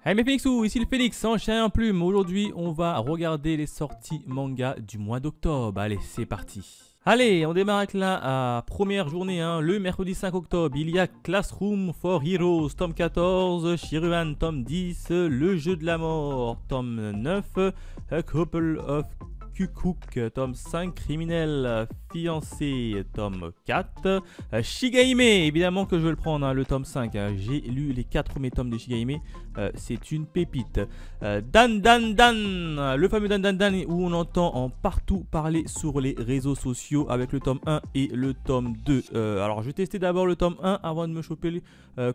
Hey mes Phoenixous, ici le Phoenix en chien et en plume. Aujourd'hui, on va regarder les sorties manga du mois d'octobre. Allez, c'est parti. Allez, on démarre avec la première journée, le mercredi 5 octobre. Il y a Classroom for Heroes, tome 14, Shiruan, tome 10, Le jeu de la mort, tome 9, A Couple of Kukuk, tome 5, Criminel fiancé, tome 4, Shigahime, évidemment que je vais le prendre, le tome 5, j'ai lu les 4 premiers tomes de Shigahime, c'est une pépite. Dan Dan Dan, le fameux Dan Dan Dan où on entend en partout parler sur les réseaux sociaux avec le tome 1 et le tome 2. Alors je vais tester d'abord le tome 1 avant de me choper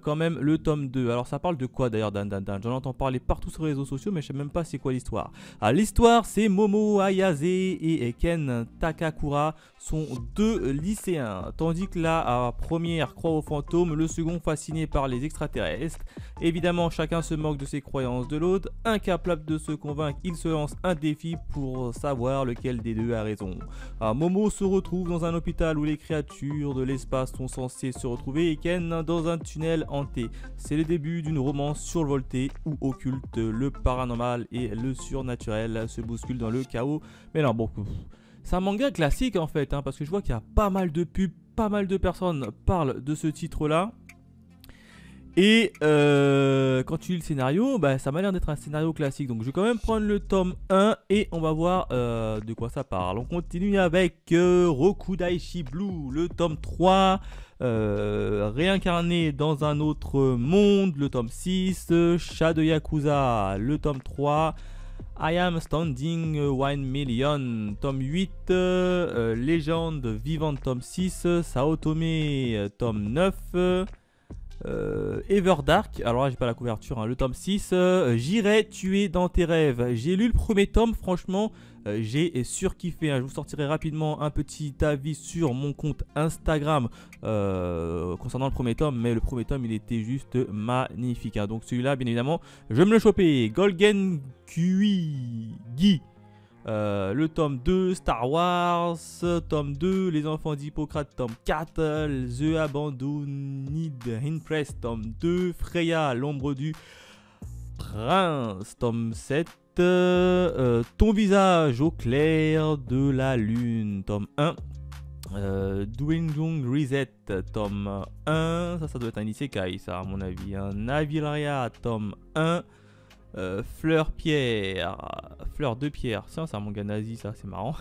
quand même le tome 2. Alors ça parle de quoi d'ailleurs Dan Dan Dan? J'en entends parler partout sur les réseaux sociaux mais je sais même pas c'est quoi l'histoire. L'histoire c'est Momo Ayase et Ken Takakura sont deux lycéens, tandis que la première croit aux fantômes, le second fasciné par les extraterrestres. Évidemment chacun se moque de ses croyances de l'autre, incapable de se convaincre, il se lance un défi pour savoir lequel des deux a raison. Momo se retrouve dans un hôpital où les créatures de l'espace sont censées se retrouver et Ken dans un tunnel hanté. C'est le début d'une romance survoltée où occulte le paranormal et le surnaturel se bousculent dans le chaos. Mais non, bon, c'est un manga classique en fait, parce que je vois qu'il y a pas mal de pubs, pas mal de personnes parlent de ce titre-là. Et quand tu lis le scénario, ça m'a l'air d'être un scénario classique. Donc je vais quand même prendre le tome 1 et on va voir de quoi ça parle. On continue avec Rokudaishi Blue, le tome 3. Réincarné dans un autre monde, le tome 6. Chat de Yakuza, le tome 3. I Am Standing 1 Million, tome 8, Légende vivante, tome 6, Saotome, tome 9, Everdark, alors là j'ai pas la couverture, le tome 6, J'irai tuer dans tes rêves. J'ai lu le premier tome, franchement, j'ai surkiffé. Je vous sortirai rapidement un petit avis sur mon compte Instagram concernant le premier tome, mais le premier tome il était juste magnifique. Donc celui-là, bien évidemment, je vais me le choper. Golden Kuigi, le tome 2, Star Wars, tome 2, Les enfants d'Hippocrate, tome 4, The Abandoned Impress, tome 2, Freya, l'ombre du prince, tome 7, Ton visage au clair de la lune, tome 1, Doinjong Reset, tome 1, ça doit être un isekai ça à mon avis, Navilaria, tome 1, Fleur de pierre, c'est un manga nazi ça, c'est marrant.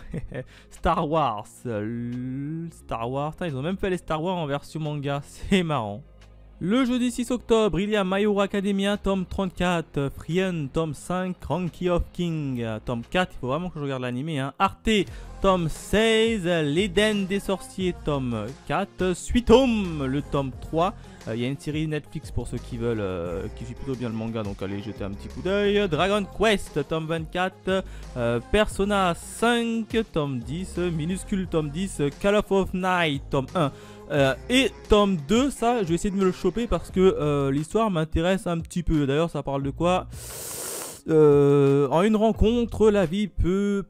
Star Wars, ils ont même fait les Star Wars en version manga, c'est marrant. Le jeudi 6 octobre, il y a My Hero Academia, tome 34, Frieren, tome 5, Ranky of King, tome 4, il faut vraiment que je regarde l'animé, Arte, tome 16, L'Éden des sorciers, tome 4, Sweet Home, le tome 3, il y a une série Netflix pour ceux qui veulent, qui suivent plutôt bien le manga, donc allez jeter un petit coup d'œil. Dragon Quest, tome 24, Persona 5, tome 10, Minuscule, tome 10, Call of Night, tome 1. Et tome 2, ça je vais essayer de me le choper parce que l'histoire m'intéresse un petit peu. D'ailleurs ça parle de quoi? En une rencontre, la vie peut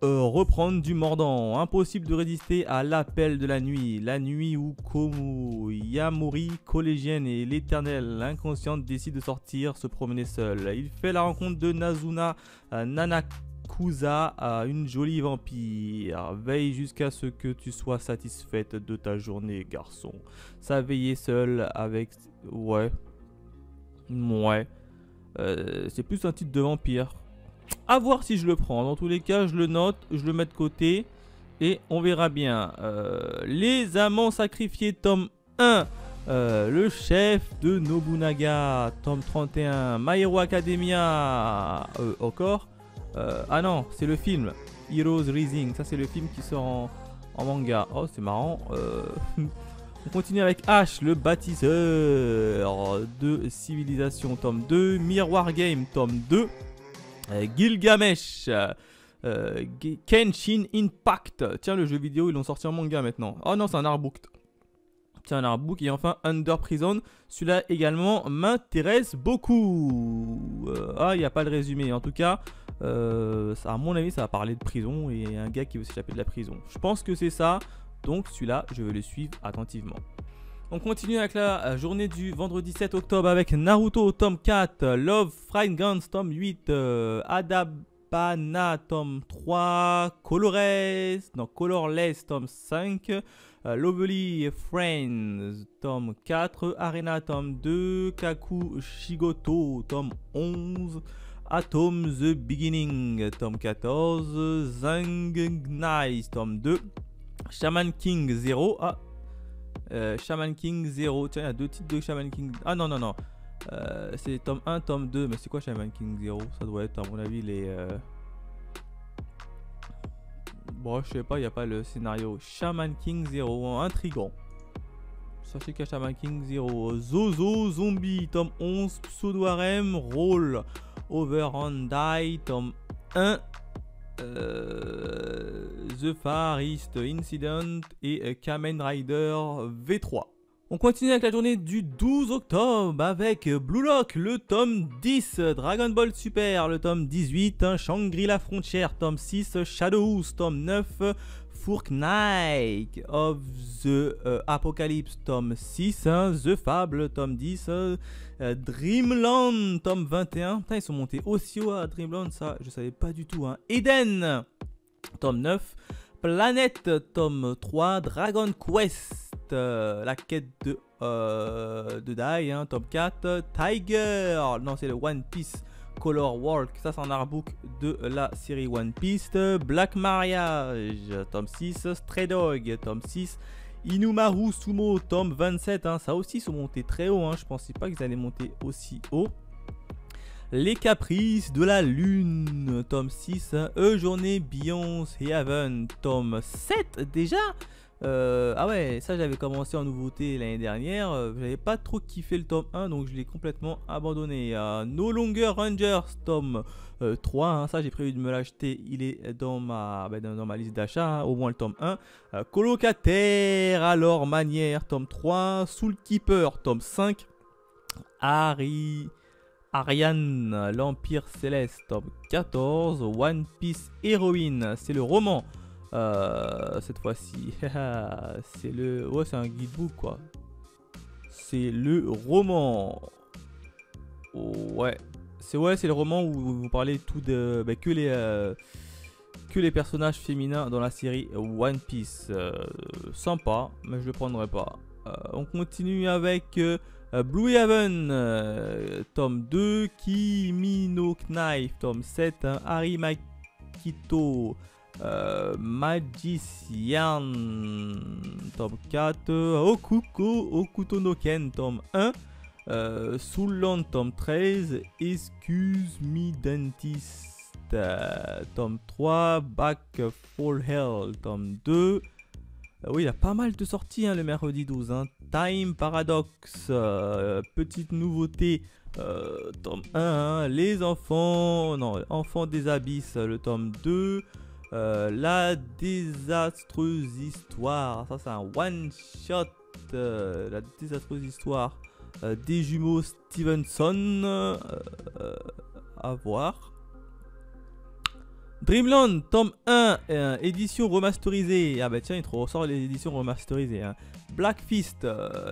reprendre du mordant. Impossible de résister à l'appel de la nuit où Komu, Yamori, collégienne et l'éternelle inconsciente décident de sortir se promener seule. Il fait la rencontre de Nazuna Nanakusa, une jolie vampire. Veille jusqu'à ce que tu sois satisfaite de ta journée, garçon. Ça veiller seul avec... Ouais. C'est plus un titre de vampire. A voir si je le prends. Dans tous les cas, je le note, je le mets de côté et on verra bien. Les amants sacrifiés, tome 1. Le chef de Nobunaga, tome 31. My Hero Academia, encore. Ah non, c'est le film Heroes Rising. Ça, c'est le film qui sort en manga. Oh, c'est marrant. On continue avec Ash, le bâtisseur de civilisation, tome 2. Miroir Game, tome 2. Gilgamesh, Kenshin Impact. Tiens, le jeu vidéo, ils l'ont sorti en manga maintenant. Oh non, c'est un artbook. Tiens, un artbook. Et enfin, Under Prison. Celui-là également m'intéresse beaucoup. Il n'y a pas de résumé. En tout cas, ça, à mon avis, ça va parler de prison et un gars qui veut s'échapper de la prison. Je pense que c'est ça. Donc, celui-là, je vais le suivre attentivement. On continue avec la journée du vendredi 7 octobre avec Naruto tome 4, Love Friend Guns tome 8, Adabana tome 3, Colorless tome 5, Lovely Friends tome 4, Arena tome 2, Kaku Shigoto tome 11, Atom The Beginning tome 14, Zangnai tome 2, Shaman King 0. Shaman King 0. Tiens, il y a 2 titres de Shaman King. Ah non, non, non. C'est tome 1, tome 2. Mais c'est quoi Shaman King 0? Ça doit être, à mon avis, les. Bon, je sais pas, il n'y a pas le scénario. Shaman King 0. Intrigant. Sachez qu'il y a Shaman King 0. Zozo Zombie, tome 11. Pseudo Harem, Roll Over and Die, tome 1. The Far East Incident et Kamen Rider V3. On continue avec la journée du 12 octobre avec Blue Lock, le tome 10, Dragon Ball Super, le tome 18, Shangri-La Frontière, tome 6, Shadows, tome 9, Fortnite of the Apocalypse, tome 6, The Fable, tome 10, Dreamland, tome 21. Putain, ils sont montés aussi haut à Dreamland, ça, je savais pas du tout. Eden, tome 9, Planète, tome 3, Dragon Quest, la quête de Dai, tome 4, Tiger, non, c'est le One Piece Color Walk, ça c'est un artbook de la série One Piece, Black Mariage, tome 6, Stray Dog, tome 6, Inumaru Sumo, tome 27, ça aussi ils sont montés très haut, je pensais pas qu'ils allaient monter aussi haut. Les Caprices de la Lune, tome 6, A Journée Beyond Heaven, tome 7 déjà. Ah ouais, ça j'avais commencé en nouveauté l'année dernière, j'avais pas trop kiffé le tome 1 donc je l'ai complètement abandonné. No Longer Rangers tome 3, ça j'ai prévu de me l'acheter, il est dans ma liste d'achat, au moins le tome 1. Colocataire à leur manière, tome 3, Soul Keeper, tome 5, Ariane, l'Empire Céleste, tome 14, One Piece Héroïne, c'est le roman. Cette fois-ci, c'est le, ouais, c'est un guidebook quoi. C'est le roman. Ouais, c'est le roman où vous parlez tout de, que les personnages féminins dans la série One Piece. Sympa, mais je le prendrai pas. On continue avec Blue Heaven, tome 2, Kimi no Knife, tome 7, Hari Makito. Magician, tome 4, Okuto no Ken, tome 1, Soulland, tome 13, Excuse Me Dentist, tome 3, Back for Hell, tome 2. Oui, il y a pas mal de sorties le mercredi 12. Time Paradox, petite nouveauté, tome 1, Les Enfants, non, Enfants des Abysses, le tome 2. La désastreuse histoire, ça c'est un one shot, la désastreuse histoire des jumeaux Stevenson, à voir. Dreamland, tome 1, édition remasterisée. Ah bah tiens, il ressort les éditions remasterisées. Black Fist,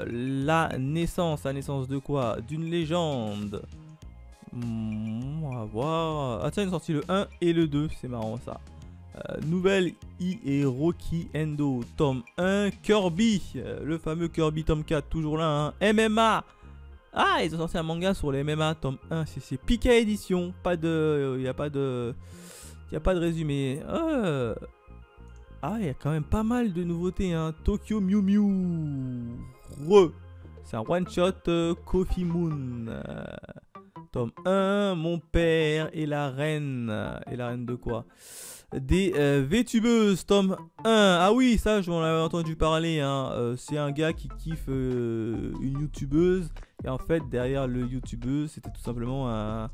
la naissance de quoi? D'une légende. On va voir. Ah tiens, il est sorti le 1 et le 2, c'est marrant ça. Nouvelle Hiroki Endo, tome 1, Kirby, le fameux Kirby tome 4, toujours là, MMA. Ah, ils ont sorti un manga sur les MMA, tome 1, c'est Pika édition, il n'y a pas de résumé. Ah, il y a quand même pas mal de nouveautés, Tokyo Mew Mew, c'est un one shot, Coffee Moon, tome 1, Mon père et la reine de quoi? Des VTubeuses, tome 1. Ah oui, ça j'en avais entendu parler, c'est un gars qui kiffe une youtubeuse. Et en fait derrière le youtubeuse c'était tout simplement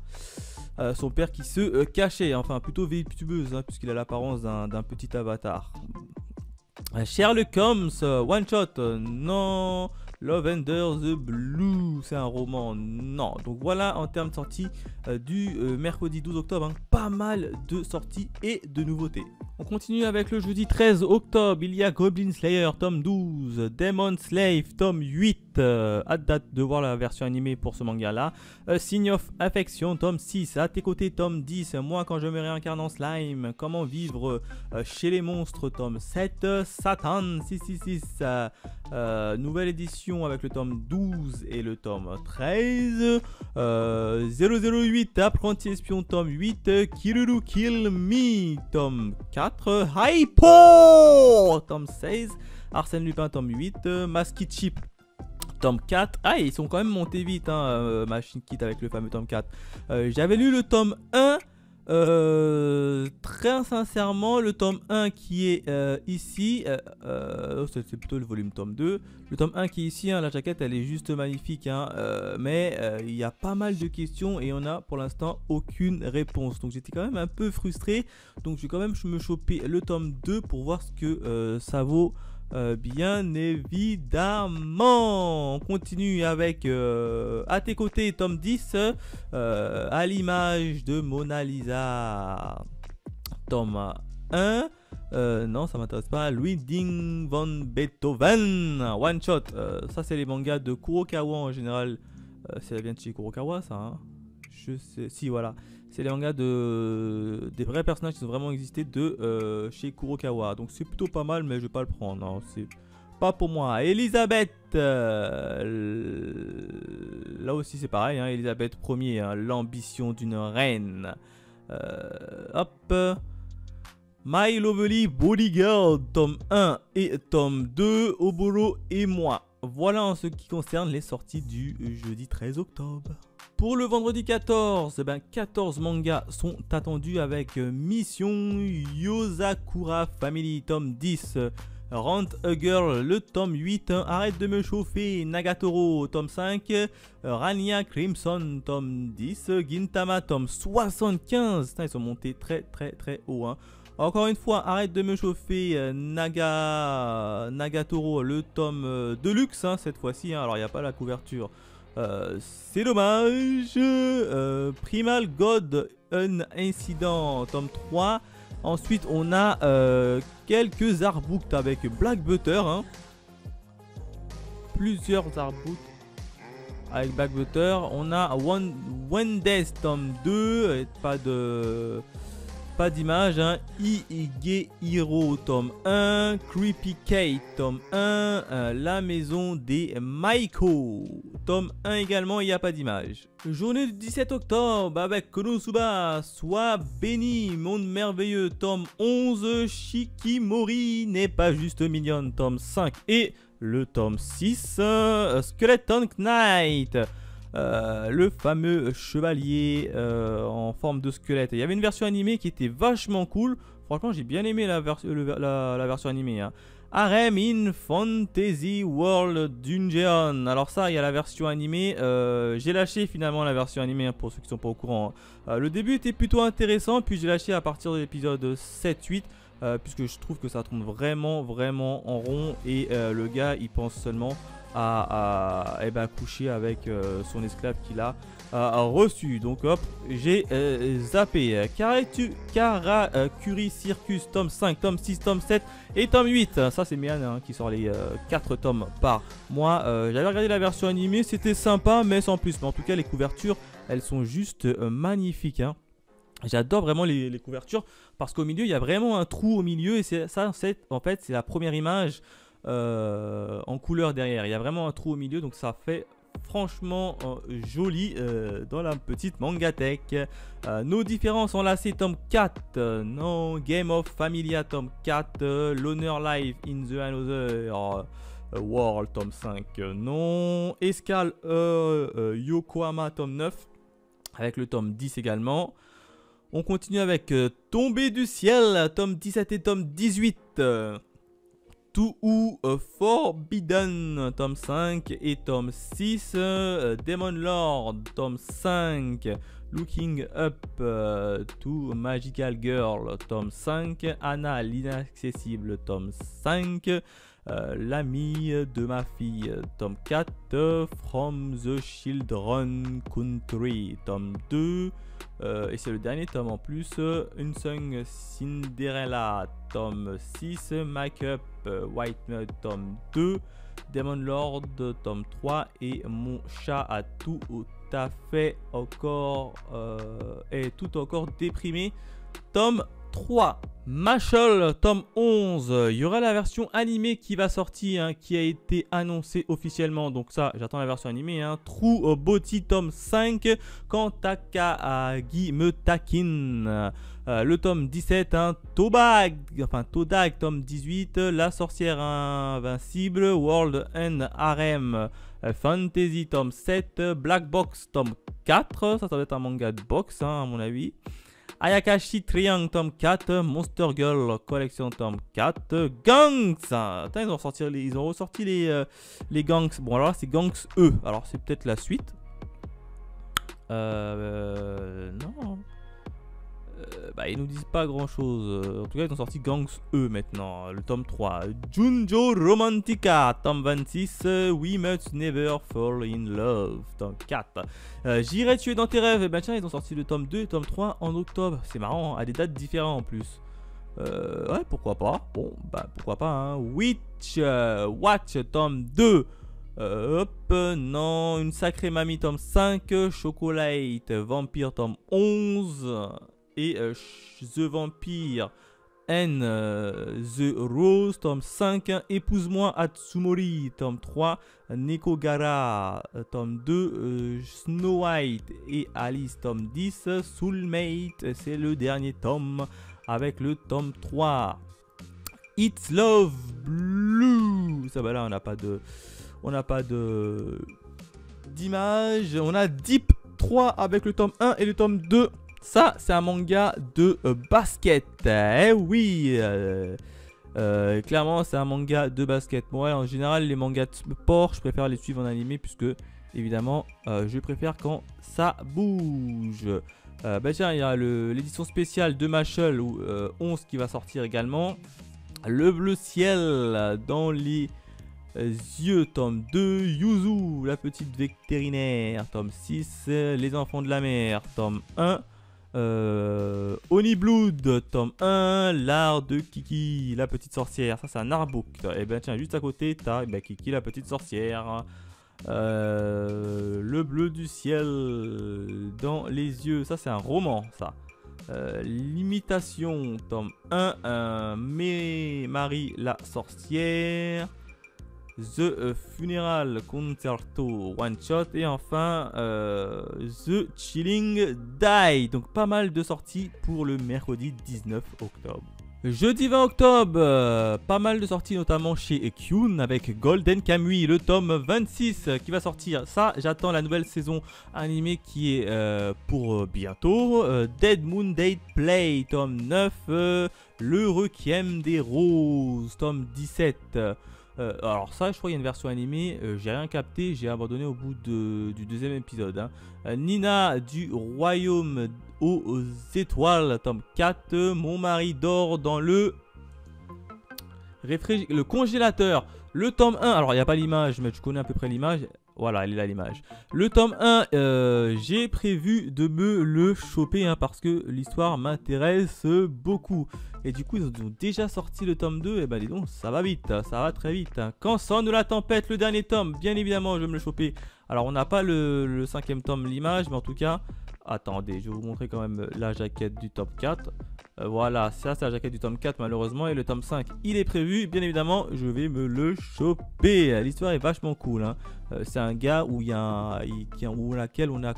son père qui se cachait. Enfin plutôt VTubeuse, puisqu'il a l'apparence d'un petit avatar. Sherlock Holmes, one shot, non. Love Under the Blue, c'est un roman, non. Donc voilà en termes de sortie du mercredi 12 octobre, pas mal de sorties et de nouveautés. On continue avec le jeudi 13 octobre, il y a Goblin Slayer, tome 12, Demon Slave, tome 8, hâte de voir la version animée pour ce manga-là, Sign of Affection, tome 6, à tes côtés, tome 10, moi quand je me réincarne en slime, comment vivre chez les monstres, tome 7, Satan 666, nouvelle édition avec le tome 12 et le tome 13, 008, Apprenti Espion, tome 8, Kiruru Kill Me, tome 4, Hypo tome 16, Arsène Lupin tome 8, Maski Chip tome 4. Ah, ils sont quand même montés vite, hein, Machine Kit avec le fameux tome 4. J'avais lu le tome 1, très sincèrement, le tome 1 qui est ici, c'est plutôt le volume tome 2. Le tome 1 qui est ici, hein, la jaquette elle est juste magnifique, hein, mais il y a pas mal de questions et on a pour l'instant aucune réponse. Donc j'étais quand même un peu frustré, donc je vais quand même me choper le tome 2 pour voir ce que ça vaut. Bien évidemment, on continue avec à tes côtés, tome 10, à l'image de Mona Lisa, tome 1. Non, ça m'intéresse pas. Ludwig von Beethoven, one shot. Ça, c'est les mangas de Kurokawa en général. Ça vient de chez Kurokawa, ça. Hein, je sais. Si, voilà. C'est les mangas des vrais personnages qui ont vraiment existé de chez Kurokawa. Donc c'est plutôt pas mal, mais je vais pas le prendre. Non, c'est pas pour moi. Elisabeth. Là aussi c'est pareil. Hein, Elisabeth Ier, hein, l'ambition d'une reine. Hop. My Lovely Bodyguard, tome 1 et tome 2, Oboro et moi. Voilà en ce qui concerne les sorties du jeudi 13 octobre. Pour le vendredi 14, 14 mangas sont attendus avec Mission Yosakura Family, tome 10, Rent a Girl, le tome 8, Arrête de me chauffer, Nagatoro, tome 5, Rania Crimson, tome 10, Gintama, tome 75. Putain, ils sont montés très haut. Hein. Encore une fois, Arrête de me chauffer, Nagatoro, le tome Deluxe, hein, cette fois-ci. Hein. Alors, il n'y a pas la couverture. C'est dommage. Primal God, un incident, tome 3. Ensuite, on a quelques artbooks avec Black Butter. Hein. Plusieurs artbooks avec Black Butter. On a One Days, tome 2. Et pas d'image, hein. Ige Hiro, tome 1, Creepy Kate, tome 1, La maison des Maiko, tome 1 également, il n'y a pas d'image. Journée du 17 octobre avec Konosuba, Sois béni, Monde merveilleux, tome 11, Shikimori n'est pas juste mignonne, tome 5 et le tome 6, Skeleton Knight. Le fameux chevalier en forme de squelette. Il y avait une version animée qui était vachement cool. Franchement, j'ai bien aimé la version animée. Hein. Harem in Fantasy World Dungeon. Alors ça, il y a la version animée. J'ai lâché finalement la version animée, hein, pour ceux qui ne sont pas au courant. Hein. Le début était plutôt intéressant, puis j'ai lâché à partir de l'épisode 7-8. Puisque je trouve que ça tourne vraiment en rond. Et le gars, il pense seulement à coucher avec son esclave qu'il a reçu. Donc hop, j'ai zappé. Karakuri Circus, tome 5, tome 6, tome 7 et tome 8. Ça c'est Mian, hein, qui sort les 4 tomes par mois. J'avais regardé la version animée, c'était sympa mais sans plus. Mais en tout cas les couvertures, elles sont juste magnifiques. Hein. J'adore vraiment les couvertures parce qu'au milieu il y a vraiment un trou au milieu et c'est ça en fait c'est la première image en couleur derrière. Il y a vraiment un trou au milieu donc ça fait franchement joli dans la petite mangatech. Nos différences enlacées tome 4, non, Game of Familia tome 4, L'Honneur Live in the Another World tome 5, non, Escale Yokohama tome 9 avec le tome 10 également. On continue avec Tombé du ciel, tome 17 et tome 18. To Forbidden, tome 5 et tome 6. Demon Lord, tome 5. Looking Up to Magical Girl, tome 5. Anna l'inaccessible, tome 5. L'ami de ma fille, tome 4. From the Children Country, tome 2. Et c'est le dernier tome en plus. Unsung Cinderella, tome 6. Make Up White Nut, tome 2. Demon Lord, tome 3. Et mon chat a tout à fait encore est tout encore déprimé, tome 3. Mashal, tome 11. Il y aura la version animée qui va sortir, hein, qui a été annoncée officiellement. Donc ça, j'attends la version animée. Hein. True Body, tome 5. Quand Takagi me taquine. Le tome 17. Hein, Todag, tome 18. La sorcière invincible. World and Harem Fantasy, tome 7. Black Box, tome 4. Ça doit être un manga de boxe, hein, à mon avis. Ayakashi Triangle, tome 4. Monster Girl Collection, tome 4. Gangs. Attends, ils ont ressorti les Gangs. Bon, alors là, c'est Gangs E. Alors, c'est peut-être la suite. Non. Bah, ils nous disent pas grand chose. En tout cas, ils ont sorti Gangs E maintenant, le tome 3. Junjo Romantica, tome 26. We Must Never Fall in Love, tome 4. J'irai tuer dans tes rêves. Et ben tiens, ils ont sorti le tome 2 et le tome 3 en octobre. C'est marrant, à des dates différentes en plus. Ouais, pourquoi pas. Bon, bah pourquoi pas. Hein. Witch Watch, tome 2. Hop, non, une sacrée mamie, tome 5. Chocolate Vampire, tome 11. Et The Vampire and The Rose, tome 5. Épouse-moi Atsumori, tome 3. Nekogara, tome 2. Snow White et Alice, tome 10. Soulmate, c'est le dernier tome avec le tome 3. It's Love Blue. Ça bah là on n'a pas d'image. On a Deep 3 avec le tome 1 et le tome 2. Ça, c'est un manga de basket. Eh oui, clairement, c'est un manga de basket. Moi, en général, les mangas de sport, je préfère les suivre en animé puisque, évidemment, je préfère quand ça bouge. Bah tiens, il y a l'édition spéciale de Mashal 11 qui va sortir également. Le bleu ciel dans les yeux, tome 2. Yuzu, la petite vétérinaire, tome 6. Les enfants de la mer, tome 1. Oni Blood, tome 1. L'art de Kiki, la petite sorcière. Ça, c'est un artbook. Et ben tiens, juste à côté, t'as Kiki, la petite sorcière. Le bleu du ciel dans les yeux. Ça, c'est un roman, ça. L'imitation, tome 1. Marie la sorcière. The Funeral Concerto One Shot. Et enfin The Chilling Die. Donc pas mal de sorties pour le mercredi 19 octobre. Jeudi 20 octobre, pas mal de sorties notamment chez Kyun avec Golden Kamuy, le tome 26 qui va sortir. Ça, j'attends la nouvelle saison animée qui est pour bientôt. Dead Moon Date Play, tome 9. Le Requiem des Roses, tome 17. Alors ça, je crois qu'il y a une version animée, j'ai rien capté, j'ai abandonné au bout du deuxième épisode. Hein. Nina du Royaume aux étoiles, tome 4. Mon mari dort dans le congélateur, le tome 1. Alors il n'y a pas l'image, mais tu connais à peu près l'image. Voilà, elle est là l'image. Le tome 1, j'ai prévu de me le choper hein, parce que l'histoire m'intéresse beaucoup. Et du coup, ils ont déjà sorti le tome 2. Et ben dis donc, ça va vite, hein, ça va très vite. Hein. Quand sonne la tempête, le dernier tome, bien évidemment, je vais me le choper. Alors, on n'a pas le 5e tome, l'image, mais en tout cas, attendez, je vais vous montrer quand même la jaquette du tome 4. Voilà, ça c'est la jaquette du tome 4 malheureusement. Et le tome 5, il est prévu. Bien évidemment, je vais me le choper. L'histoire est vachement cool. Hein. C'est un gars où laquelle on a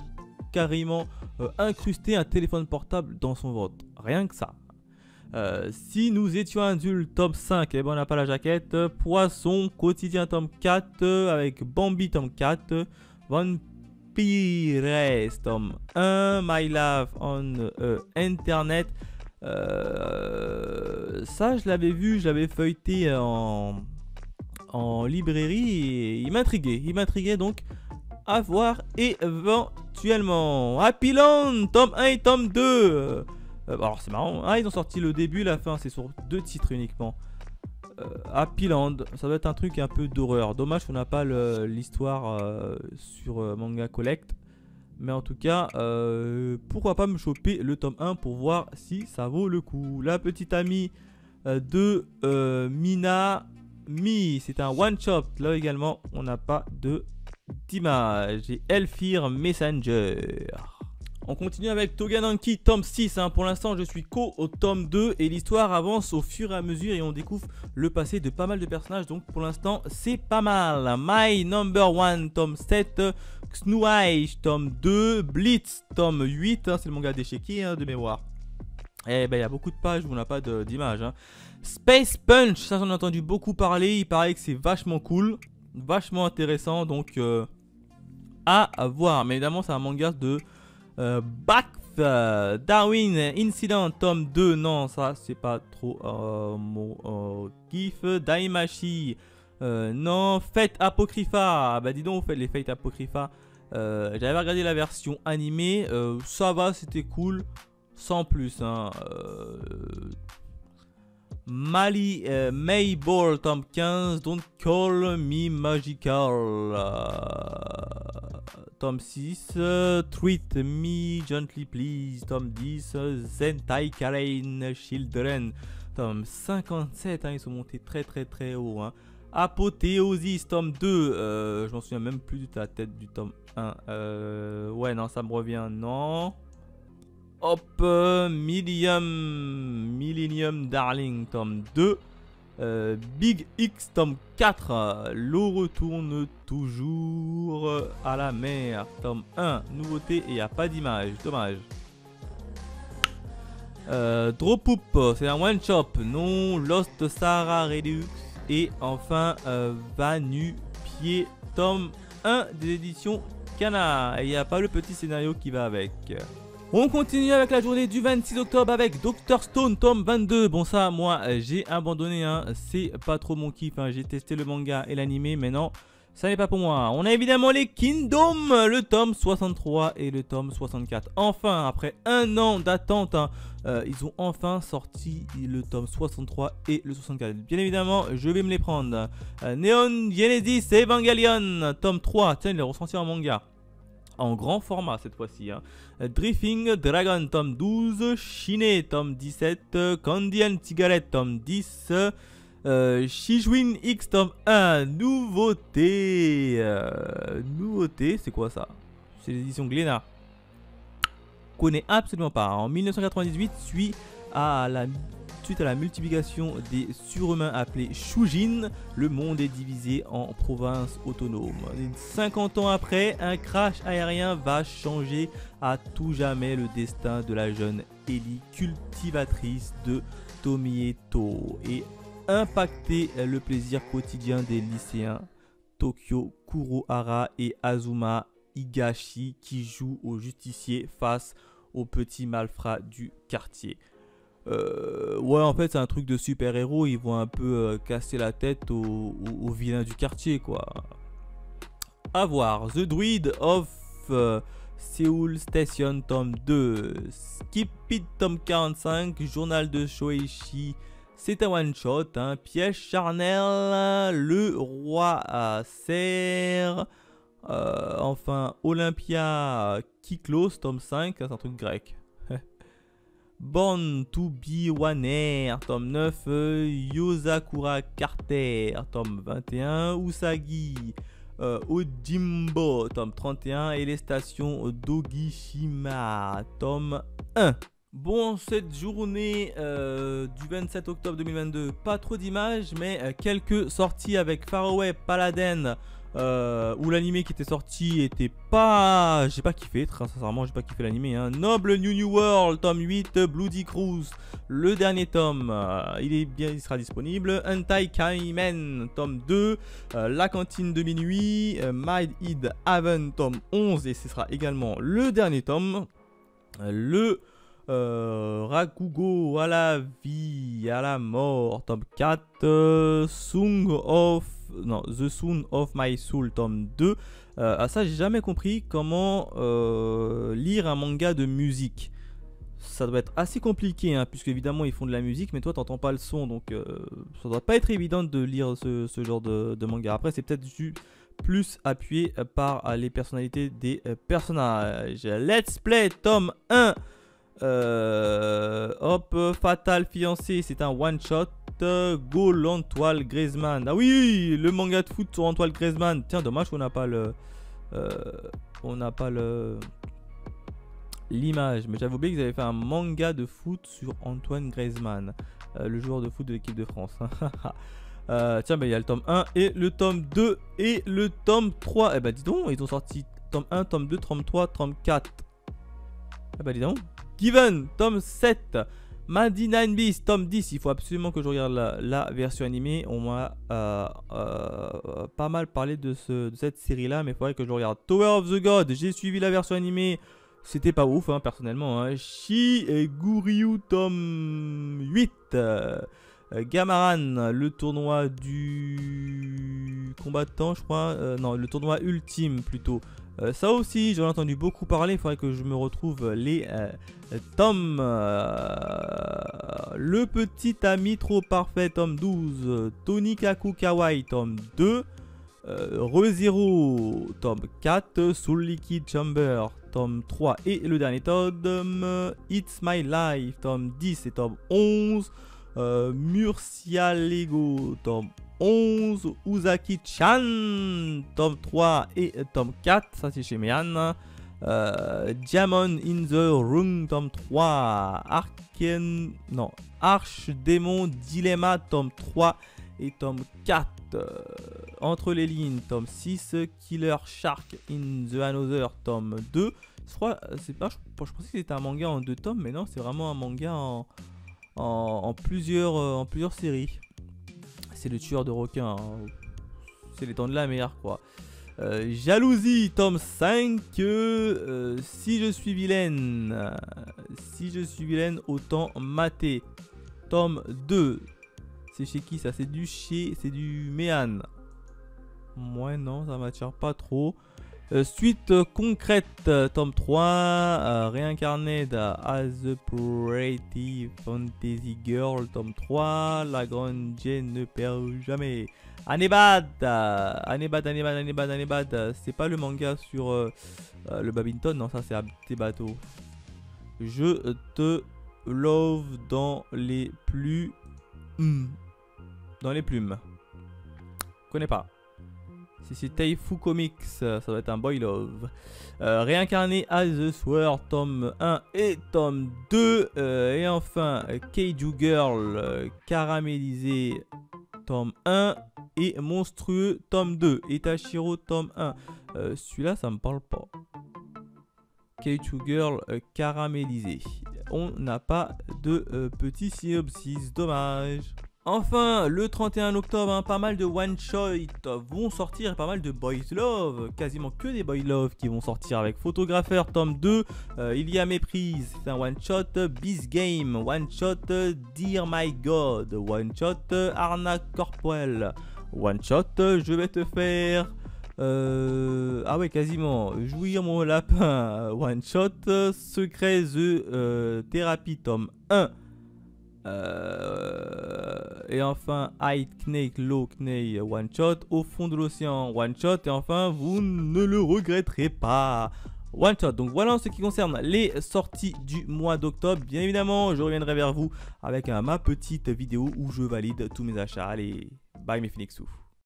carrément incrusté un téléphone portable dans son ventre. Rien que ça. Si nous étions adultes, tome 5, eh ben on n'a pas la jaquette. Poisson, quotidien, tome 4. Avec Bambi, tome 4. Vampires, tome 1. My Love on Internet. Ça, je l'avais vu, je l'avais feuilleté en librairie et il m'intriguait donc à voir éventuellement. Happy Land, tome 1 et tome 2. Alors c'est marrant, ils ont sorti le début, la fin, c'est sur 2 titres uniquement. Happy Land, ça doit être un truc un peu d'horreur. Dommage qu'on n'a pas l'histoire sur Manga Collect. Mais en tout cas, pourquoi pas me choper le tome 1 pour voir si ça vaut le coup. La petite amie de Minami, c'est un one shot. Là également, on n'a pas d'image. Et Elfir Messenger. On continue avec Togananki tome 6, hein. Pour l'instant je suis au tome 2 et l'histoire avance au fur et à mesure et on découvre le passé de pas mal de personnages, donc pour l'instant c'est pas mal. My Number 1 tome 7, Xnuai tome 2, Blitz tome 8, hein, c'est le manga d'Esheki hein, de mémoire. Et ben il y a beaucoup de pages où on n'a pas d'image. Hein. Space Punch, ça j'en ai entendu beaucoup parler, il paraît que c'est vachement cool, vachement intéressant, donc à voir. Mais évidemment c'est un manga de... Darwin Incident tome 2, non ça c'est pas trop mon kiff. Daimachi non. Fate Apocrypha, bah dis donc vous faites les Fate Apocrypha, j'avais regardé la version animée, ça va, c'était cool sans plus hein. Mayball tome 15, Don't Call Me Magical tome 6, Treat Me Gently Please tome 10, Zentai Karen Children tome 57, hein, ils sont montés très haut hein. Apothéosis tome 2, je m'en souviens même plus de la tête du tome 1, ouais non ça me revient, non. Hop, Millennium Darling tome 2, Big X tome 4, l'eau retourne toujours à la mer tome 1, nouveauté et il n'y a pas d'image, dommage. Dropoop, c'est un one shot, non. Lost Sahara Redux et enfin Vanupier tome 1 des éditions Kana, et il n'y a pas le petit scénario qui va avec. On continue avec la journée du 26 octobre avec Dr Stone tome 22. Bon ça moi j'ai abandonné hein. C'est pas trop mon kiff hein. J'ai testé le manga et l'animé mais non ça n'est pas pour moi. On a évidemment les Kingdom, le tome 63 et le tome 64. Enfin après un an d'attente hein, ils ont enfin sorti le tome 63 et le 64. Bien évidemment je vais me les prendre. Neon Genesis Evangelion tome 3. Tiens il est ressorti en manga en grand format cette fois-ci hein. Drifting Dragon tome 12, Shine tome 17, Candian Cigarette tome 10, Shijwin X tome 1, nouveauté. Nouveauté, c'est quoi ça? C'est l'édition Glénat. Connais absolument pas. En 1998, suite à la multiplication des surhumains appelés Shujin, le monde est divisé en provinces autonomes. 50 ans après, un crash aérien va changer à tout jamais le destin de la jeune Ellie, cultivatrice de Tomieto, et impacter le plaisir quotidien des lycéens Tokyo Kurohara et Azuma Higashi qui jouent aux justiciers face aux petits malfrats du quartier. Ouais en fait c'est un truc de super héros, ils vont un peu casser la tête aux vilains du quartier quoi. A voir. The Druid of Seoul Station tome 2, Skip It tome 45, Journal de Shoeichi, c'est un one shot hein. Piège charnel, le roi serre, enfin Olympia Kyklos tome 5, c'est un truc grec. Born to be One tome 9, Yosakura Carter tome 21, Usagi Ojimbo tome 31 et les stations Dogishima tome 1. Bon, cette journée du 27 octobre 2022, pas trop d'images mais quelques sorties avec Faraway Paladin, où l'animé qui était sorti était pas... J'ai pas kiffé, très sincèrement j'ai pas kiffé l'animé hein. Noble New World tome 8, Bloody Cruise, le dernier tome, il sera disponible. Hentai Kaimen tome 2, La Cantine de Minuit, Mide Haven tome 11 et ce sera également le dernier tome. Le Rakugo à la vie, à la mort tome 4, The Sound of My Soul tome 2. Ça j'ai jamais compris comment lire un manga de musique. Ça doit être assez compliqué, hein, puisque évidemment ils font de la musique, mais toi t'entends pas le son, donc ça doit pas être évident de lire ce genre de manga. Après c'est peut-être plus appuyé par les personnalités des personnages. Let's Play tome 1. Hop, Fatal Fiancé, c'est un one shot. Go Antoine Griezmann. Ah oui, le manga de foot sur Antoine Griezmann. Tiens, dommage qu'on n'a pas l'image, mais j'avais oublié qu'ils avaient fait un manga de foot sur Antoine Griezmann, le joueur de foot de l'équipe de France. Tiens, bah, il y a le tome 1 et le tome 2 et le tome 3. Eh bah dis donc, ils ont sorti tome 1, tome 2, tome 3, tome 4. Eh bah dis donc. Given, tome 7. Mandy 9 Beast, tome 10. Il faut absolument que je regarde la version animée. On m'a pas mal parlé de cette série là, mais il faudrait que je regarde. Tower of the God, j'ai suivi la version animée. C'était pas ouf, hein, personnellement. Hein. Shiguryu, tome 8. Gamaran, le tournoi du combattant, je crois. Non, le tournoi ultime plutôt. Ça aussi, j'en ai entendu beaucoup parler. Il faudrait que je me retrouve les tomes. Le petit ami trop parfait, tome 12. Tonikaku Kawaii, tome 2. ReZero, tome 4. Soul Liquid Chamber, tome 3. Et le dernier tome, It's My Life, tome 10 et tome 11. Murcia Lego, tome 11. Uzaki-chan, tome 3 et tome 4. Ça, c'est chez Meian. Diamond in the Room, tome 3. Archdémon Dilemma, tome 3 et tome 4. Entre les lignes, tome 6. Killer Shark in the Another, tome 2. Je pensais que c'était un manga en 2 tomes, mais non, c'est vraiment un manga en plusieurs séries. C'est le tueur de requins, hein. C'est les temps de la mer, quoi. Jalousie, tome 5. Si je suis vilaine, autant mater, tome 2. C'est chez qui ça? C'est du Meian. Moi non, ça m'attire pas trop. Suite concrète, tome 3. Réincarnée as a Pretty Fantasy Girl, tome 3. La grande Jane ne perd jamais. Anebad. C'est pas le manga sur le badminton, non, ça c'est tes bateaux. Je te love dans les plumes. Connais pas. Si c'est Taifu Comics, ça doit être un boy love. Réincarné as the Sword, tome 1 et tome 2. Et enfin, Keiju Girl, caramélisé, tome 1. Et Monstrueux, tome 2. Et Tashiro, tome 1. Celui-là, ça me parle pas. Keiju Girl, caramélisé. On n'a pas de petit synopsis, dommage. Enfin, le 31 octobre, hein, pas mal de one-shot vont sortir, pas mal de boys love, quasiment que des boys love qui vont sortir avec Photographeur, tome 2, Il y a méprise, c'est un one-shot, Beast Game, one-shot, Dear My God, one-shot, Arnaque corporelle, one-shot, je vais te faire... ah ouais, quasiment, Jouir mon lapin, one-shot, Secret The Thérapie, tome 1. Et enfin High Knake Low Knake one shot, Au fond de l'océan one shot, et enfin vous ne le regretterez pas one shot. Donc voilà en ce qui concerne les sorties du mois d'octobre. Bien évidemment je reviendrai vers vous avec ma petite vidéo où je valide tous mes achats. Allez, bye mes Phoenixous.